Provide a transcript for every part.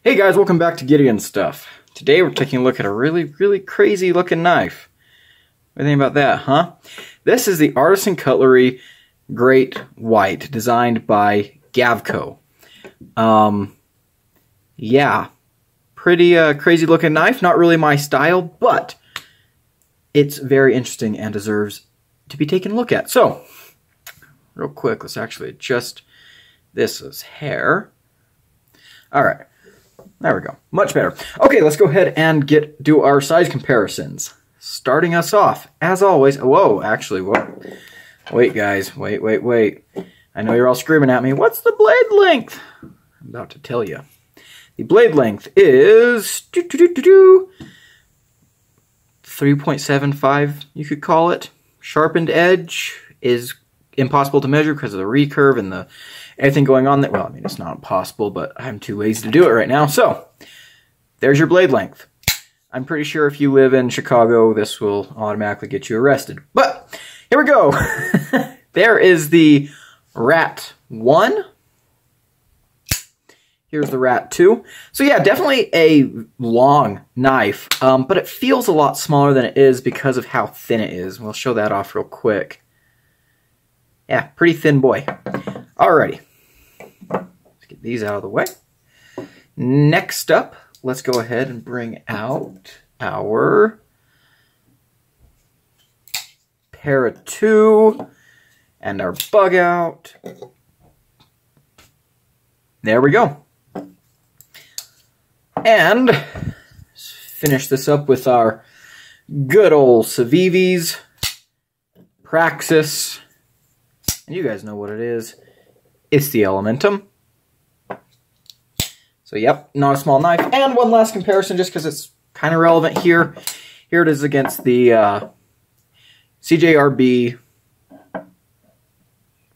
Hey guys, welcome back to Gideon Stuff. Today we're taking a look at a really crazy looking knife. What do you think about that, huh? This is the Artisan Cutlery Great White, designed by Gavko. Yeah, pretty crazy looking knife. Not really my style, but it's very interesting and deserves to be taken a look at. So, real quick, let's actually adjust this hair. Alright. There we go. Much better. Okay, let's go ahead and do our size comparisons. Starting us off, as always. Whoa, actually, whoa. Wait, guys. Wait. I know you're all screaming at me. What's the blade length? I'm about to tell you. The blade length is 3.75, you could call it. Sharpened edge is impossible to measure because of the recurve and everything going on there. Well, I mean, it's not impossible, but I'm too lazy to do it right now. So, there's your blade length. I'm pretty sure if you live in Chicago, this will automatically get you arrested. But, here we go. There is the Rat 1. Here's the Rat 2. So yeah, definitely a long knife, but it feels a lot smaller than it is because of how thin it is. We'll show that off real quick. Yeah, pretty thin boy. Alrighty. Let's get these out of the way. Next up, let's go ahead and bring out our Para 2 and our Bug Out. There we go. And let's finish this up with our good old Civivis, Praxis, and you guys know what it is. It's the Elementum. So yep, not a small knife. And one last comparison, just because it's kind of relevant here. Here it is against the CJRB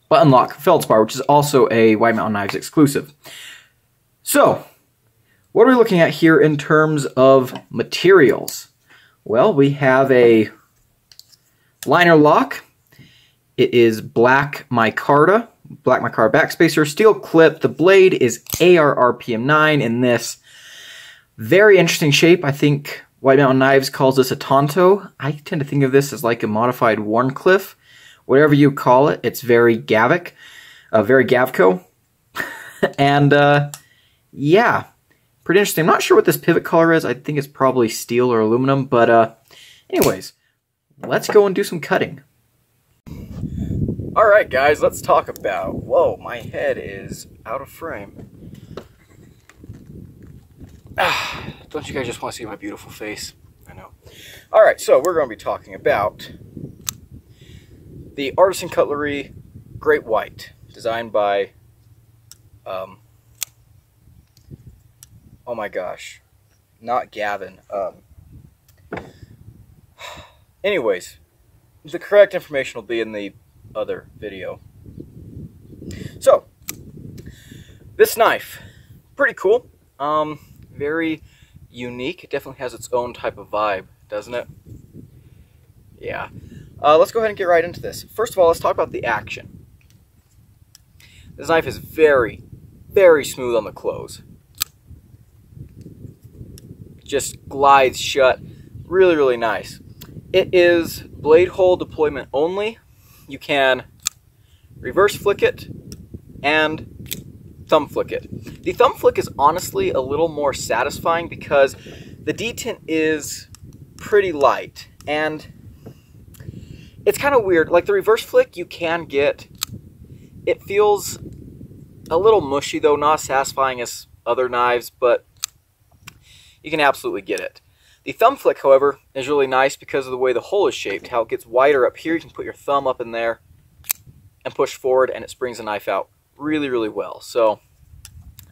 button lock feldspar, which is also a White Mountain Knives exclusive. So, what are we looking at here in terms of materials? Well, we have a liner lock. It is black micarta backspacer, steel clip. The blade is AR RPM 9 in this very interesting shape. I think White Mountain Knives calls this a Tonto. I tend to think of this as like a modified Warncliffe. Whatever you call it, it's very Gavko. And, yeah, pretty interesting. I'm not sure what this pivot color is. I think it's probably steel or aluminum. But, anyways, let's go and do some cutting. Alright guys, let's talk about... Whoa, my head is out of frame. Don't you guys just want to see my beautiful face? I know. Alright, so we're going to be talking about the Artisan Cutlery Great White, designed by... oh my gosh. Not Gavin. Anyways, the correct information will be in the other video. So, this knife, pretty cool. Very unique. It definitely has its own type of vibe, doesn't it? Yeah. Let's go ahead and get right into this. First of all, let's talk about the action. This knife is very smooth on the close. It just glides shut. Really nice. It is blade hole deployment only. You can reverse flick it and thumb flick it. The thumb flick is honestly a little more satisfying because the detent is pretty light and it's kind of weird. Like the reverse flick you can get, it feels a little mushy though, not as satisfying as other knives, but you can absolutely get it. The thumb flick, however, is really nice because of the way the hole is shaped, how it gets wider up here. You can put your thumb up in there and push forward, and it springs the knife out really well. So,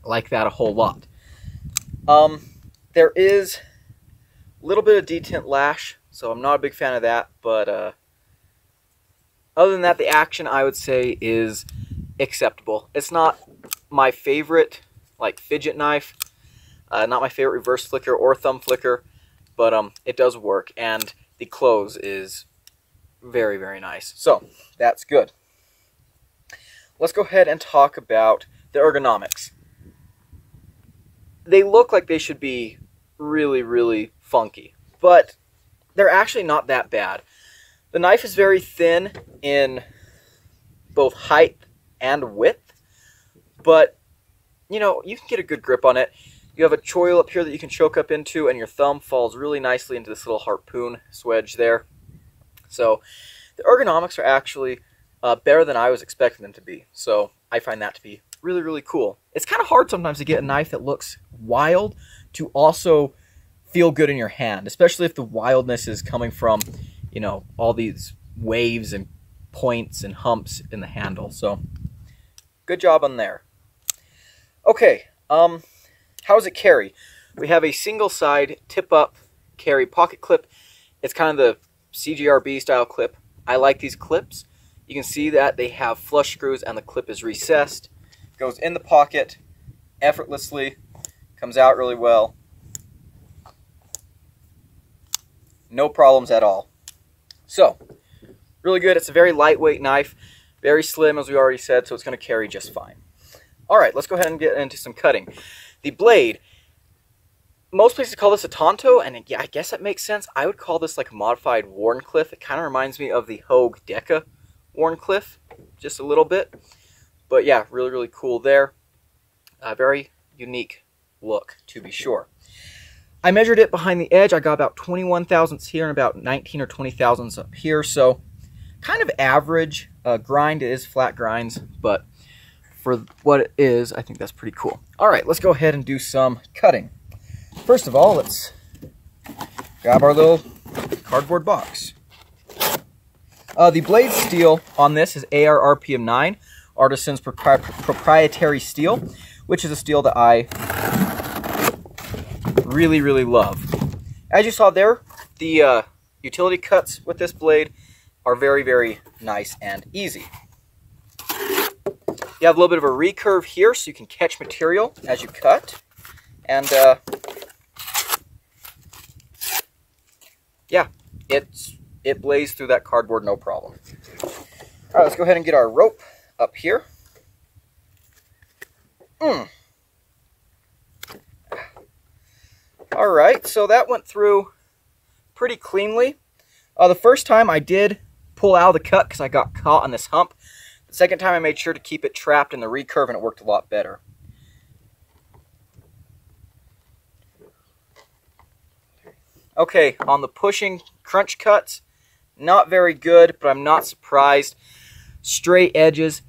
I like that a whole lot. There is a little bit of detent lash, so I'm not a big fan of that, but other than that, the action, I would say, is acceptable. It's not my favorite, like, fidget knife, not my favorite reverse flicker or thumb flicker, but it does work, and the close is very nice. So, that's good. Let's go ahead and talk about the ergonomics. they look like they should be really, really funky, but they're actually not that bad. The knife is very thin in both height and width, but, you know, you can get a good grip on it. You have a choil up here that you can choke up into, and your thumb falls really nicely into this little harpoon swedge there. So the ergonomics are actually better than I was expecting them to be. So I find that to be really, really cool. It's kind of hard sometimes to get a knife that looks wild to also feel good in your hand, especially if the wildness is coming from, you know, all these waves and points and humps in the handle. So good job on there. Okay, how does it carry? We have a single side tip up carry pocket clip. It's kind of the CGRB style clip. I like these clips. You can see that they have flush screws and the clip is recessed. Goes in the pocket effortlessly, comes out really well. No problems at all. So, really good. It's a very lightweight knife, very slim as we already said, so it's going to carry just fine. Alright, let's go ahead and get into some cutting. The blade, most places call this a Tonto, and yeah, I guess that makes sense. I would call this like a modified Wharncliffe. It kind of reminds me of the Hogue Deca Wharncliffe, just a little bit. But yeah, really, really cool there. A very unique look, to be sure. I measured it behind the edge. I got about 21 thousandths here and about 19 or 20 thousandths up here. So kind of average grind. It is flat grinds, but for what it is, I think that's pretty cool. All right, let's go ahead and do some cutting. First of all, let's grab our little cardboard box. The blade steel on this is AR RPM 9, Artisan's proprietary steel, which is a steel that I really, really love. As you saw there, the utility cuts with this blade are very, very nice and easy. You have a little bit of a recurve here so you can catch material as you cut. And yeah, it blazed through that cardboard no problem. All right, let's go ahead and get our rope up here. All right, so that went through pretty cleanly. The first time I did pull out of the cut because I got caught on this hump. The second time I made sure to keep it trapped in the recurve and it worked a lot better. Okay, on the pushing crunch cuts, not very good, but I'm not surprised. Straight edges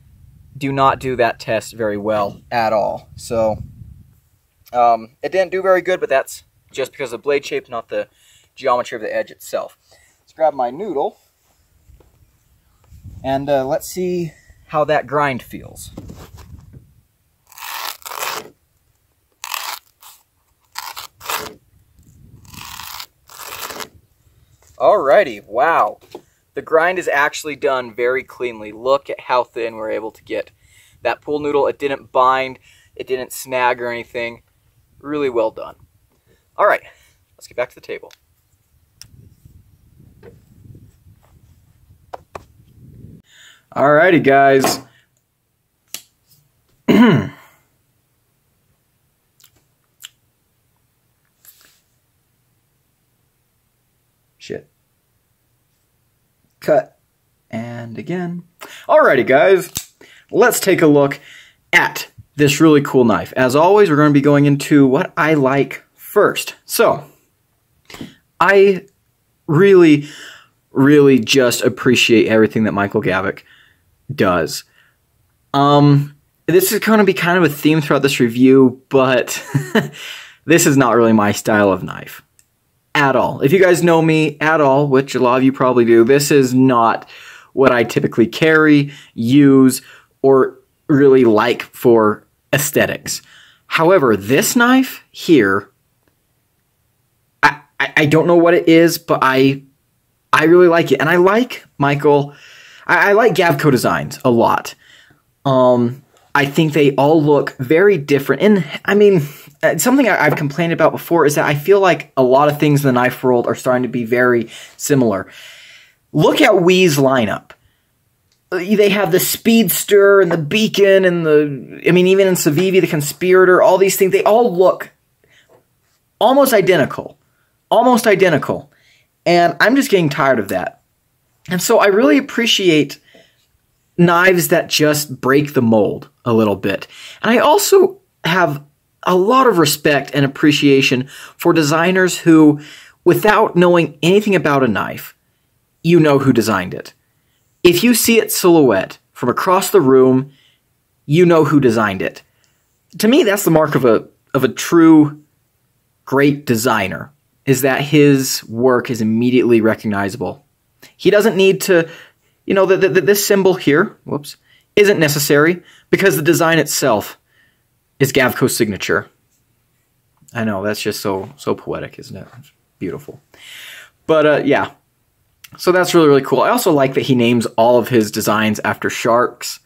do not do that test very well at all. So, it didn't do very good, but that's just because of the blade shape, not the geometry of the edge itself. Let's grab my noodle, and let's see how that grind feels. Alrighty, wow. The grind is actually done very cleanly. Look at how thin we're able to get that pool noodle. It didn't bind, it didn't snag or anything. Really well done. Alright, let's get back to the table. Alrighty, guys. Shit. Cut. And again. Alrighty, guys. Let's take a look at this really cool knife. As always, we're going to be going into what I like first. So, I really, really just appreciate everything that Michael Gavko does. This is going to be kind of a theme throughout this review, but this is not really my style of knife at all. If you guys know me at all, which a lot of you probably do, this is not what I typically carry, use, or really like for aesthetics. However, this knife here, I don't know what it is, but I really like it. And I like Michael, I like Gavko designs a lot. I think they all look very different. And I mean, something I've complained about before is that I feel like a lot of things in the knife world are starting to be very similar. Look at Wee's lineup. They have the Speedster and the Beacon and the, I mean, even in Civivi, the Conspirator, all these things, they all look almost identical. Almost identical. And I'm just getting tired of that. And so I really appreciate knives that just break the mold a little bit. And I also have a lot of respect and appreciation for designers who, without knowing anything about a knife, you know who designed it. If you see its silhouette from across the room, you know who designed it. To me, that's the mark of a true great designer, is that his work is immediately recognizable. He doesn't need to, you know, this symbol here, whoops, isn't necessary because the design itself is Gavko's signature. I know, that's just so poetic, isn't it? It's beautiful. But yeah, so that's really, really cool. I also like that he names all of his designs after sharks.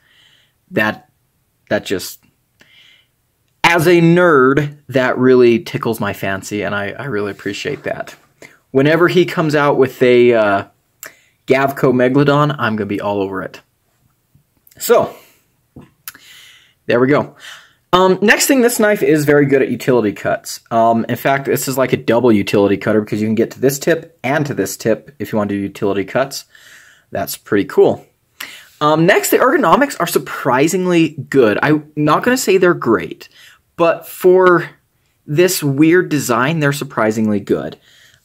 That just, as a nerd, that really tickles my fancy, and I really appreciate that. Whenever he comes out with a Gavko Megalodon, I'm going to be all over it. So, there we go. Next thing, this knife is very good at utility cuts. In fact, this is like a double utility cutter because you can get to this tip and to this tip if you want to do utility cuts. That's pretty cool. Next, the ergonomics are surprisingly good. I'm not going to say they're great, but for this weird design, they're surprisingly good.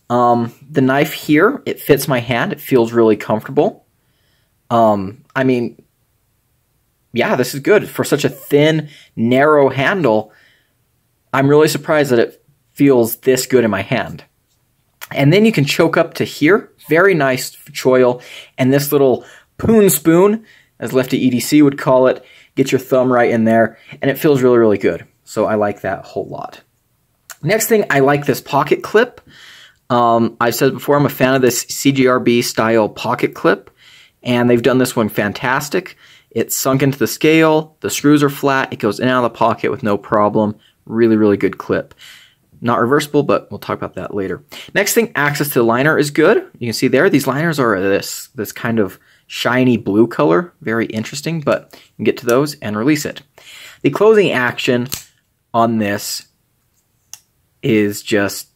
The knife here, it fits my hand. It feels really comfortable. I mean, yeah, this is good. For such a thin, narrow handle, I'm really surprised that it feels this good in my hand. And then you can choke up to here. Very nice choil. And this little poon spoon, as Lefty EDC would call it, get your thumb right in there. And it feels really, really good. So I like that a whole lot. Next thing, I like this pocket clip. I've said before, I'm a fan of this CGRB style pocket clip. And they've done this one fantastic. It's sunk into the scale, the screws are flat, it goes in and out of the pocket with no problem. Really, really good clip. Not reversible, but we'll talk about that later. Next thing, access to the liner is good. You can see there, these liners are this kind of shiny blue color. Very interesting, but you can get to those and release it. The closing action on this is just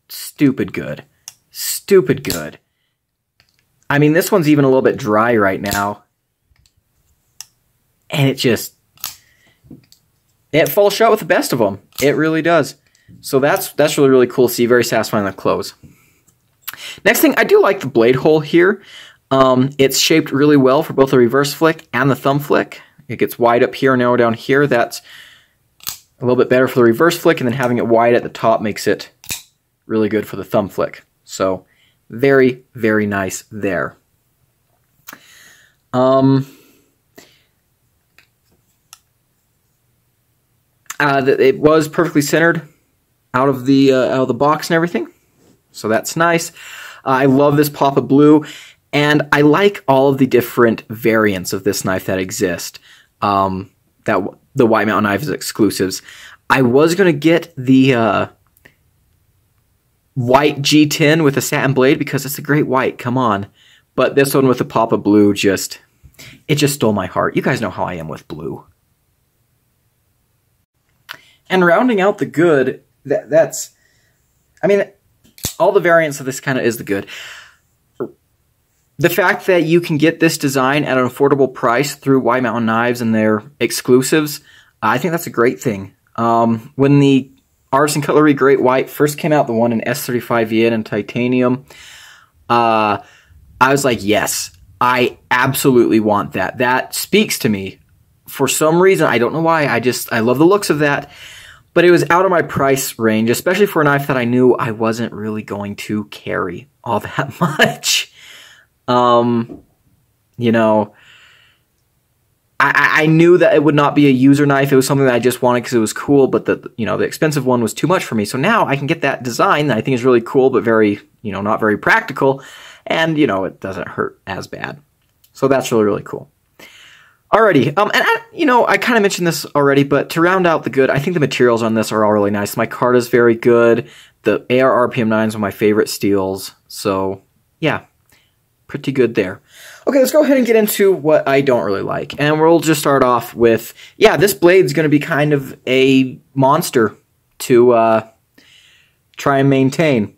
stupid good. Stupid good. I mean, this one's even a little bit dry right now. And it falls shut with the best of them. It really does. So that's really, really cool to see. Very satisfying to close. Next thing, I do like the blade hole here. It's shaped really well for both the reverse flick and the thumb flick. It gets wide up here, narrow down here. That's a little bit better for the reverse flick, and then having it wide at the top makes it really good for the thumb flick. So very, very nice there. It was perfectly centered out of the box and everything, so that's nice. I love this pop of blue, and I like all of the different variants of this knife that exist. That the White Mountain knife is exclusives. I was gonna get the white G10 with a satin blade because it's a great white. Come on, but this one with the pop of blue just stole my heart. You guys know how I am with blue. And rounding out the good, I mean, all the variants of this kind of is the good. The fact that you can get this design at an affordable price through White Mountain Knives and their exclusives, I think that's a great thing. When the Artisan Cutlery Great White first came out, the one in S35 yen and titanium, I was like, yes, I absolutely want that. That speaks to me. For some reason, I don't know why, I love the looks of that. But it was out of my price range, especially for a knife that I knew I wasn't really going to carry all that much. You know, I knew that it would not be a user knife. It was something that I just wanted because it was cool, but the expensive one was too much for me. So now I can get that design that I think is really cool, but very, not very practical. And, it doesn't hurt as bad. So that's really, really cool. Alrighty, I kind of mentioned this already, but to round out the good, I think the materials on this are all really nice. My card is very good. The AR RPM 9 is one of my favorite steels. So, yeah, pretty good there. Okay, let's go ahead and get into what I don't really like. And we'll just start off with, yeah, this blade's going to be kind of a monster to try and maintain.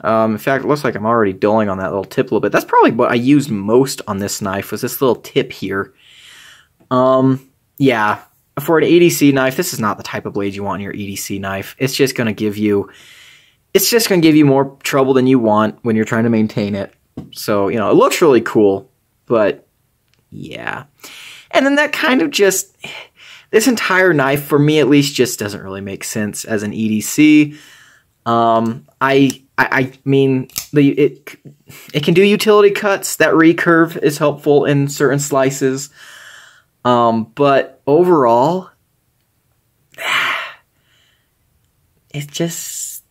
In fact, it looks like I'm already dulling on that little tip a little bit. That's probably what I used most on this knife, was this little tip here. Yeah, for an EDC knife, this is not the type of blade you want in your EDC knife. It's just going to give you, more trouble than you want when you're trying to maintain it. So, you know, it looks really cool, but yeah. And then that kind of just, this entire knife, for me at least, just doesn't really make sense as an EDC. I mean, it can do utility cuts. That recurve is helpful in certain slices. But overall, it's just,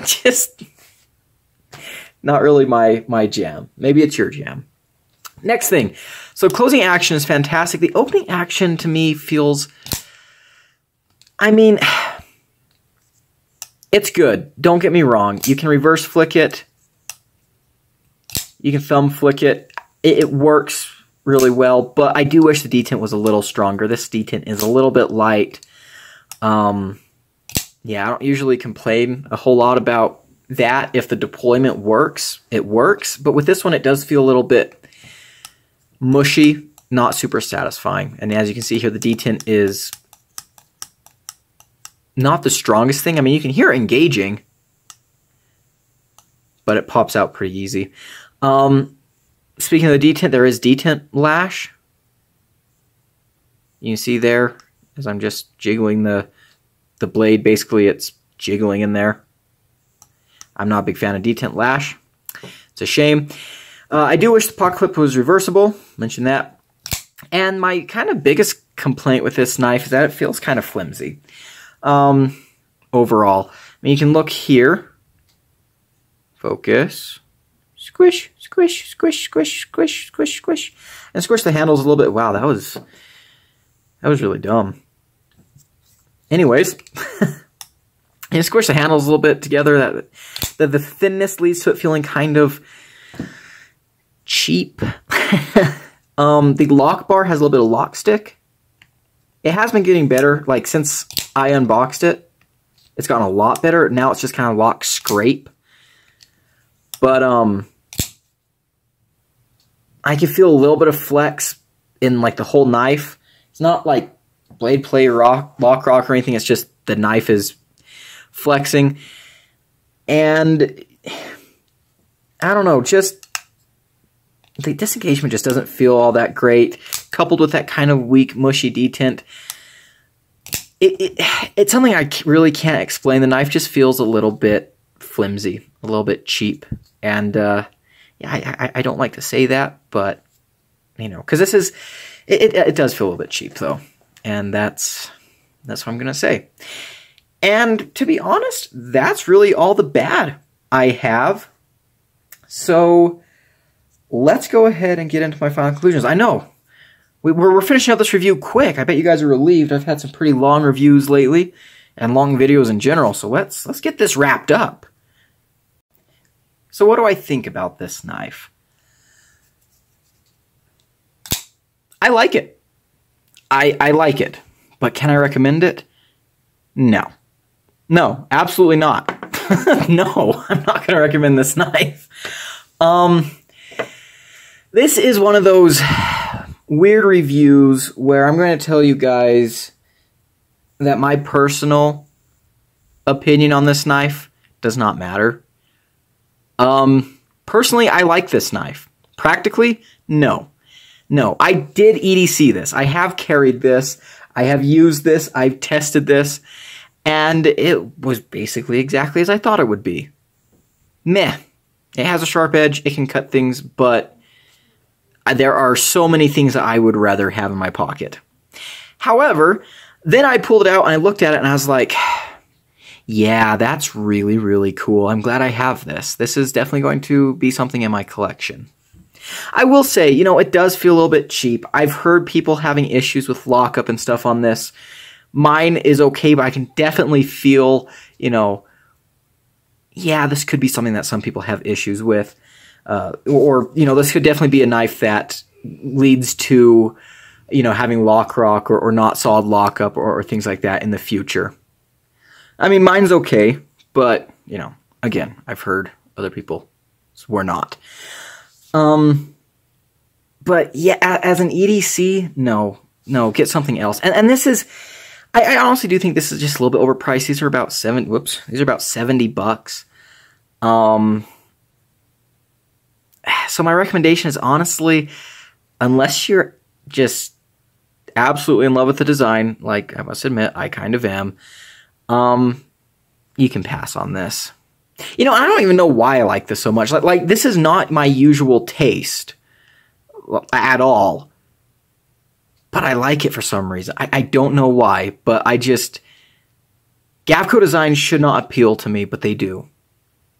just not really my jam. Maybe it's your jam. Next thing. So closing action is fantastic. The opening action to me feels, I mean, it's good. Don't get me wrong. You can reverse flick it. You can thumb flick it. It works really well, but I do wish the detent was a little stronger. This detent is a little bit light. Yeah, I don't usually complain a whole lot about that. If the deployment works, it works. But with this one, it does feel a little bit mushy, not super satisfying. And as you can see here, the detent is not the strongest thing. I mean, you can hear it engaging, but it pops out pretty easy. Speaking of the detent, there is detent lash. You can see there, as I'm just jiggling the blade, basically it's jiggling in there. I'm not a big fan of detent lash. It's a shame. I do wish the pocket clip was reversible. Mention that. And my kind of biggest complaint with this knife is that it feels kind of flimsy. Overall. I mean, you can look here. Focus. Squish, squish, squish, squish, squish, squish, squish. And squish the handles a little bit. Wow, that was really dumb. Anyways, and squish the handles a little bit together. The thinness leads to it feeling kind of cheap. The lock bar has a little bit of lock stick. It has been getting better. Like, since I unboxed it, it's gotten a lot better. Now it's just kind of lock scrape. But I can feel a little bit of flex in like the whole knife. It's not like blade play, lock rock or anything. It's just the knife is flexing. And I don't know, just the disengagement just doesn't feel all that great. Coupled with that kind of weak, mushy detent. It's something I really can't explain. The knife just feels a little bit flimsy, a little bit cheap. And yeah, I don't like to say that, but you know, because this is, it does feel a little bit cheap though, and that's what I'm gonna say. And to be honest, that's really all the bad I have. So let's go ahead and get into my final conclusions. I know we're finishing up this review quick. I bet you guys are relieved. I've had some pretty long reviews lately and long videos in general. So let's get this wrapped up. So what do I think about this knife? I like it. I like it. But can I recommend it? No. No, absolutely not. No, I'm not going to recommend this knife. This is one of those weird reviews where I'm going to tell you guys that my personal opinion on this knife does not matter. Personally, I like this knife. Practically, no. No, I did EDC this. I have carried this. I have used this. I've tested this. And it was basically exactly as I thought it would be. Meh. It has a sharp edge. It can cut things, but there are so many things that I would rather have in my pocket. However, then I pulled it out and I looked at it and I was like, yeah, that's really, really cool. I'm glad I have this. This is definitely going to be something in my collection. I will say, you know, it does feel a little bit cheap. I've heard people having issues with lockup and stuff on this. Mine is okay, but I can definitely feel, you know, yeah, this could be something that some people have issues with. Or, you know, this could definitely be a knife that leads to, you know, having lock rock or not solid lockup or things like that in the future. I mean, mine's okay, but, you know, again, I've heard other people swear not. But yeah, as an EDC, no, get something else. And this is, I honestly do think this is just a little bit overpriced. These are about these are about $70. So my recommendation is, honestly, unless you're just absolutely in love with the design, like I must admit, I kind of am, you can pass on this. You know, I don't even know why I like this so much. Like this is not my usual taste at all. But I like it for some reason. I don't know why, but Gavko designs should not appeal to me, but they do.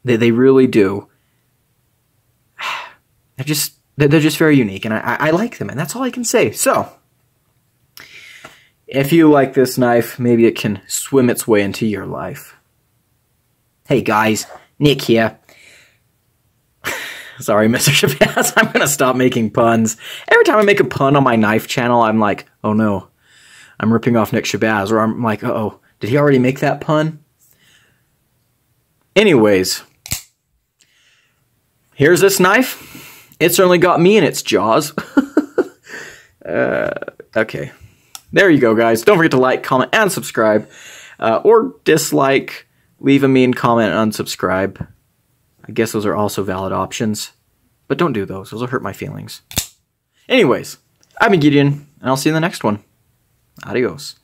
They really do. They're just very unique, and I like them, and that's all I can say. So, if you like this knife, maybe it can swim its way into your life. Hey guys, Nick here. Sorry, Mr. Shabazz, I'm gonna stop making puns. Every time I make a pun on my knife channel, I'm like, oh no, I'm ripping off Nick Shabazz, or I'm like, uh-oh, did he already make that pun? Anyways, here's this knife. It certainly got me in its jaws. Okay. There you go, guys. Don't forget to like, comment, and subscribe. Or dislike, leave a mean comment, and unsubscribe. I guess those are also valid options. But don't do those. Those will hurt my feelings. Anyways, I've been Gideon, and I'll see you in the next one. Adios.